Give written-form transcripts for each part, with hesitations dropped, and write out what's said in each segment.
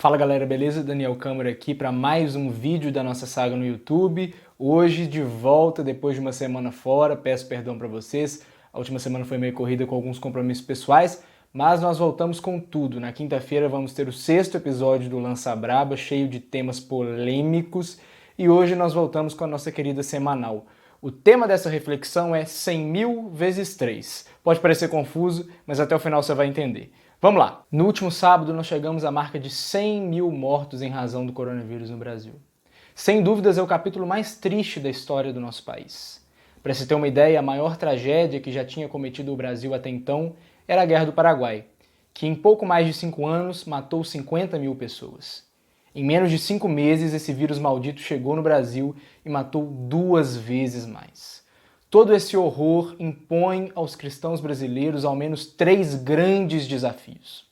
Fala galera, beleza? Daniel Câmara aqui para mais um vídeo da nossa saga no YouTube. Hoje de volta, depois de uma semana fora, peço perdão para vocês. A última semana foi meio corrida com alguns compromissos pessoais, mas nós voltamos com tudo. Na quinta-feira vamos ter o 6º episódio do Lança Braba, cheio de temas polêmicos, e hoje nós voltamos com a nossa querida semanal. O tema dessa reflexão é 100.000 vezes 3. Pode parecer confuso, mas até o final você vai entender. Vamos lá! No último sábado nós chegamos à marca de 100.000 mortos em razão do coronavírus no Brasil. Sem dúvidas é o capítulo mais triste da história do nosso país. Para se ter uma ideia, a maior tragédia que já tinha cometido o Brasil até então era a Guerra do Paraguai, que em pouco mais de 5 anos matou 50.000 pessoas. Em menos de 5 meses esse vírus maldito chegou no Brasil e matou 2 vezes mais. Todo esse horror impõe aos cristãos brasileiros ao menos 3 grandes desafios.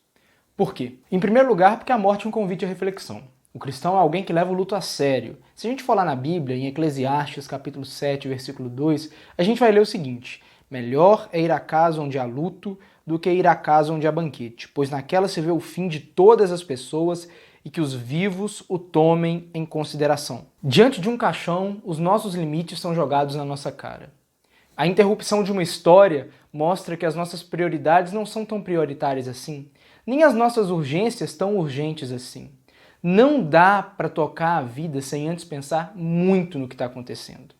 Por quê? Em primeiro lugar, porque a morte é um convite à reflexão. O cristão é alguém que leva o luto a sério. Se a gente for lá na Bíblia, em Eclesiastes, capítulo 7, versículo 2, a gente vai ler o seguinte: melhor é ir à casa onde há luto do que ir à casa onde há banquete, pois naquela se vê o fim de todas as pessoas e que os vivos o tomem em consideração. Diante de um caixão, os nossos limites são jogados na nossa cara. A interrupção de uma história mostra que as nossas prioridades não são tão prioritárias assim, nem as nossas urgências tão urgentes assim. Não dá para tocar a vida sem antes pensar muito no que está acontecendo.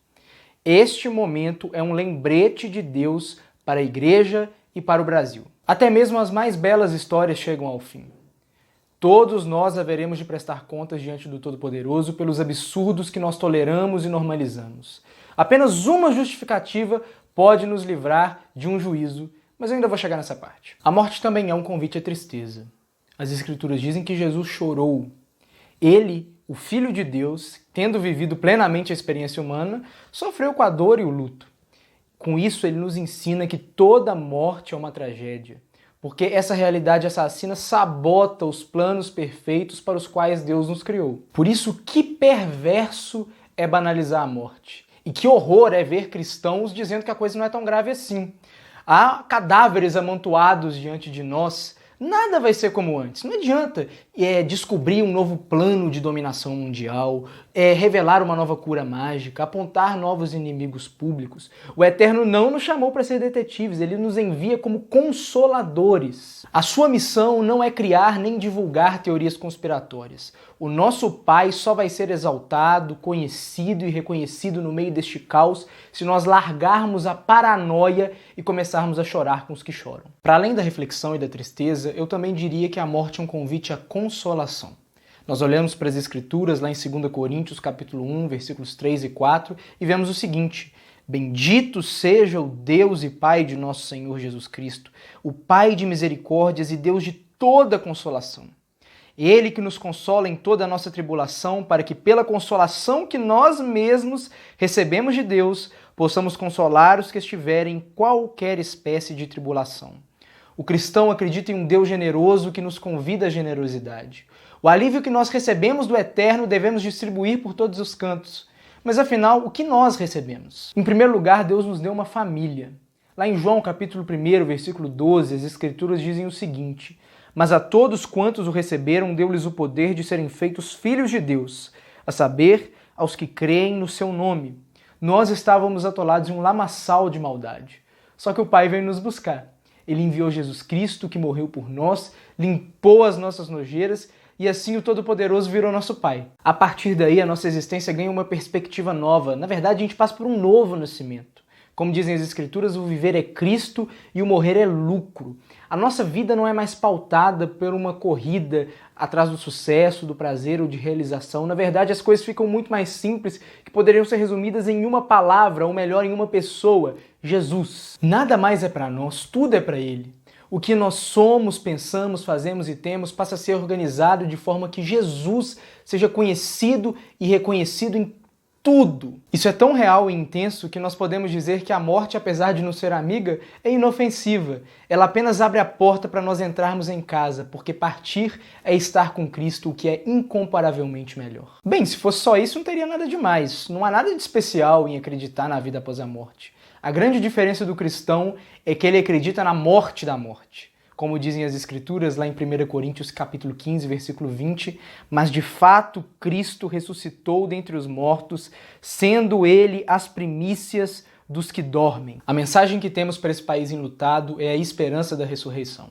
Este momento é um lembrete de Deus para a igreja e para o Brasil. Até mesmo as mais belas histórias chegam ao fim. Todos nós haveremos de prestar contas diante do Todo-Poderoso pelos absurdos que nós toleramos e normalizamos. Apenas uma justificativa pode nos livrar de um juízo, mas eu ainda vou chegar nessa parte. A morte também é um convite à tristeza. As Escrituras dizem que Jesus chorou. Ele, o Filho de Deus, tendo vivido plenamente a experiência humana, sofreu com a dor e o luto. Com isso, ele nos ensina que toda morte é uma tragédia, porque essa realidade assassina sabota os planos perfeitos para os quais Deus nos criou. Por isso, que perverso é banalizar a morte. E que horror é ver cristãos dizendo que a coisa não é tão grave assim. Há cadáveres amontoados diante de nós, nada vai ser como antes. Não adianta descobrir um novo plano de dominação mundial, revelar uma nova cura mágica, apontar novos inimigos públicos. O Eterno não nos chamou para ser detetives, ele nos envia como consoladores. A sua missão não é criar nem divulgar teorias conspiratórias. O nosso Pai só vai ser exaltado, conhecido e reconhecido no meio deste caos se nós largarmos a paranoia e começarmos a chorar com os que choram. Para além da reflexão e da tristeza, eu também diria que a morte é um convite à consolação. Nós olhamos para as Escrituras lá em 2 Coríntios capítulo 1, versículos 3 e 4 e vemos o seguinte: bendito seja o Deus e Pai de nosso Senhor Jesus Cristo, o Pai de misericórdias e Deus de toda consolação. Ele que nos consola em toda a nossa tribulação, para que pela consolação que nós mesmos recebemos de Deus, possamos consolar os que estiverem em qualquer espécie de tribulação. O cristão acredita em um Deus generoso que nos convida à generosidade. O alívio que nós recebemos do Eterno devemos distribuir por todos os cantos. Mas afinal, o que nós recebemos? Em primeiro lugar, Deus nos deu uma família. Lá em João capítulo 1, versículo 12, as Escrituras dizem o seguinte: mas a todos quantos o receberam, deu-lhes o poder de serem feitos filhos de Deus, a saber, aos que creem no seu nome. Nós estávamos atolados em um lamaçal de maldade. Só que o Pai veio nos buscar. Ele enviou Jesus Cristo, que morreu por nós, limpou as nossas nojeiras, e assim o Todo-Poderoso virou nosso Pai. A partir daí, a nossa existência ganha uma perspectiva nova. Na verdade, a gente passa por um novo nascimento. Como dizem as Escrituras, o viver é Cristo e o morrer é lucro. A nossa vida não é mais pautada por uma corrida atrás do sucesso, do prazer ou de realização. Na verdade, as coisas ficam muito mais simples, que poderiam ser resumidas em uma palavra, ou melhor, em uma pessoa: Jesus. Nada mais é para nós, tudo é para Ele. O que nós somos, pensamos, fazemos e temos passa a ser organizado de forma que Jesus seja conhecido e reconhecido em tudo. Isso é tão real e intenso que nós podemos dizer que a morte, apesar de não ser amiga, é inofensiva. Ela apenas abre a porta para nós entrarmos em casa, porque partir é estar com Cristo, o que é incomparavelmente melhor. Bem, se fosse só isso, não teria nada demais. Não há nada de especial em acreditar na vida após a morte. A grande diferença do cristão é que ele acredita na morte da morte. como dizem as Escrituras lá em 1 Coríntios capítulo 15, versículo 20, mas de fato Cristo ressuscitou dentre os mortos, sendo ele as primícias dos que dormem. A mensagem que temos para esse país enlutado é a esperança da ressurreição.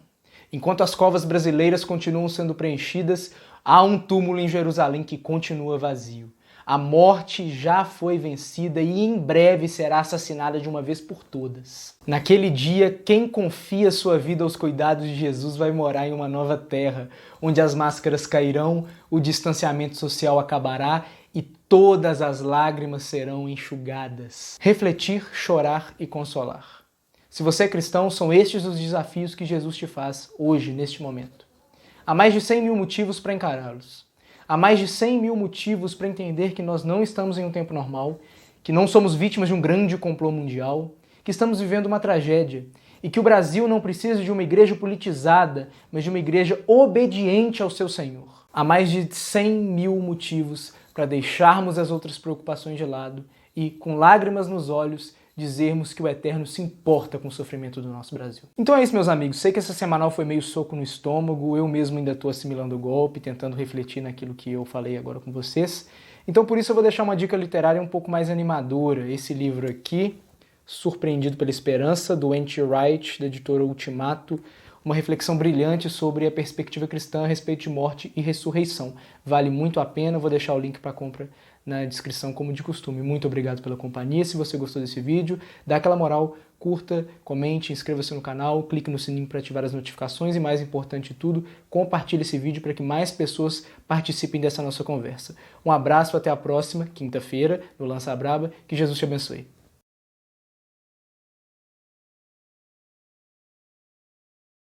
Enquanto as covas brasileiras continuam sendo preenchidas, há um túmulo em Jerusalém que continua vazio. A morte já foi vencida e em breve será assassinada de uma vez por todas. Naquele dia, quem confia sua vida aos cuidados de Jesus vai morar em uma nova terra, onde as máscaras cairão, o distanciamento social acabará e todas as lágrimas serão enxugadas. Refletir, chorar e consolar. Se você é cristão, são estes os desafios que Jesus te faz hoje, neste momento. Há mais de 100 mil motivos para encará-los. Há mais de 100 mil motivos para entender que nós não estamos em um tempo normal, que não somos vítimas de um grande complô mundial, que estamos vivendo uma tragédia e que o Brasil não precisa de uma igreja politizada, mas de uma igreja obediente ao seu Senhor. Há mais de 100 mil motivos para deixarmos as outras preocupações de lado e, com lágrimas nos olhos, dizermos que o Eterno se importa com o sofrimento do nosso Brasil. Então é isso, meus amigos. Sei que essa semanal foi meio soco no estômago, eu mesmo ainda estou assimilando o golpe, tentando refletir naquilo que eu falei agora com vocês. Então por isso eu vou deixar uma dica literária um pouco mais animadora. Esse livro aqui, Surpreendido pela Esperança, do N.T. Wright, da editora Ultimato, uma reflexão brilhante sobre a perspectiva cristã a respeito de morte e ressurreição. Vale muito a pena, vou deixar o link para compra na descrição como de costume. Muito obrigado pela companhia. Se você gostou desse vídeo, dá aquela moral, curta, comente, inscreva-se no canal, clique no sininho para ativar as notificações e, mais importante de tudo, compartilhe esse vídeo para que mais pessoas participem dessa nossa conversa. Um abraço, até a próxima, quinta-feira, no Lança Braba. Que Jesus te abençoe.